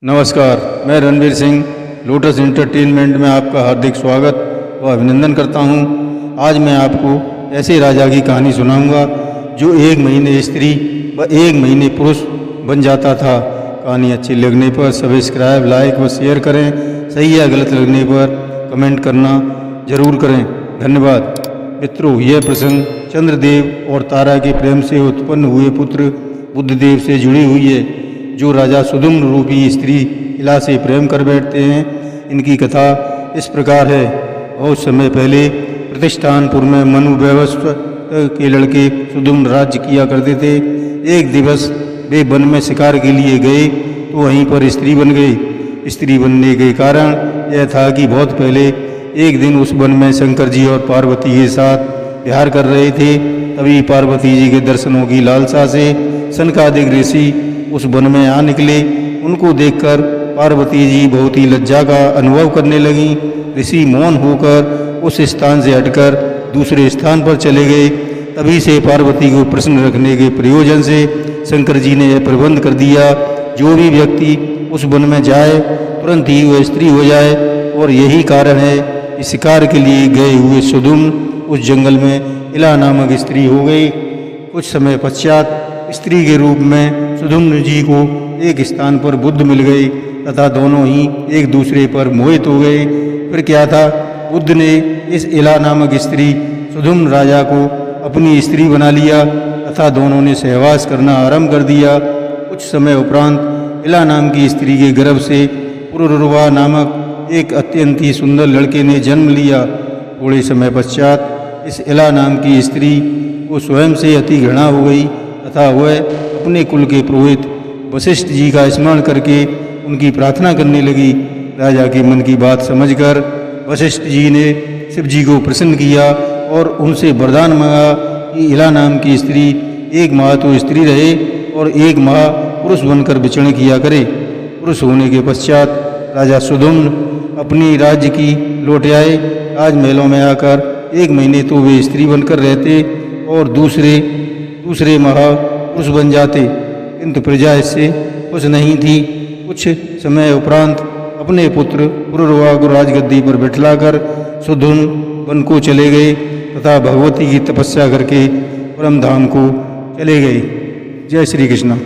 नमस्कार, मैं Ranveer Singh lotus entertainment में आपका हार्दिक स्वागत व अभिनंदन करता हूं। आज मैं आपको ऐसे राजा की कहानी सुनाऊंगा जो एक महीने स्त्री व एक महीने पुरुष बन जाता था। कहानी अच्छी लगने पर सब्सक्राइब, लाइक व शेयर करें। सही या गलत लगने पर कमेंट करना जरूर करें। धन्यवाद। मित्रों, यह प्रसंग चंद्रदेव और तारा के प्रेम से उत्पन्न हुए पुत्र बुद्धदेव से जुड़ी हुई है, जो राजा सुधुम्न रूपी स्त्री इला से प्रेम कर बैठते हैं। इनकी कथा इस प्रकार है। बहुत समय पहले प्रतिष्ठानपुर में मनु वैवस्व के लड़के सुधुम्न राज्य किया करते थे। एक दिवस वे वन में शिकार के लिए गए तो वहीं पर स्त्री बन गई। स्त्री बनने के कारण यह था कि बहुत पहले एक दिन उस वन में शंकर जी और पार्वती के साथ विहार कर रहे थे। तभी पार्वती जी के दर्शनों की लालसा से सनकादिक ऋषि उस वन में आ निकले। उनको देखकर पार्वती जी बहुत ही लज्जा का अनुभव करने लगीं। ऋषि मौन होकर उस स्थान से हटकर दूसरे स्थान पर चले गए। तभी से पार्वती को प्रसन्न रखने के प्रयोजन से शंकर जी ने यह प्रबंध कर दिया, जो भी व्यक्ति उस वन में जाए तुरंत ही वह स्त्री हो जाए। और यही कारण है कि शिकार के लिए गए हुए सुधुम्न उस जंगल में इला नामक स्त्री हो गई। कुछ समय पश्चात स्त्री के रूप में सुधुम्न जी को एक स्थान पर बुद्ध मिल गए तथा दोनों ही एक दूसरे पर मोहित हो गए। फिर क्या था, बुद्ध ने इस इला नामक स्त्री सुधुम्न राजा को अपनी स्त्री बना लिया तथा दोनों ने सहवास करना आरंभ कर दिया। कुछ समय उपरांत इला नाम की स्त्री के गर्भ से पुरुरवा नामक एक अत्यंत ही सुंदर लड़के ने जन्म लिया। थोड़े समय पश्चात इस इला नाम की स्त्री को स्वयं से अति घृणा हो गई तथा वह अपने कुल के पुरोहित वशिष्ठ जी का स्मरण करके उनकी प्रार्थना करने लगी। राजा के मन की बात समझकर वशिष्ठ जी ने शिव जी को प्रसन्न किया और उनसे वरदान मांगा कि इला नाम की स्त्री एक माह तो स्त्री रहे और एक माह पुरुष बनकर विचरण किया करे। पुरुष होने के पश्चात राजा सुधुम्न अपनी राज्य की लौट आए। राजमहलों में आकर एक महीने तो वे स्त्री बनकर रहते और दूसरे माह पुरुष बन जाते, किंतु प्रजा इससे खुश नहीं थी। कुछ समय उपरांत अपने पुत्र पुरुरवा को राजगद्दी पर बैठलाकर सुधुम्न वन को चले गए तथा भगवती की तपस्या करके परम धाम को चले गए। जय श्री कृष्ण।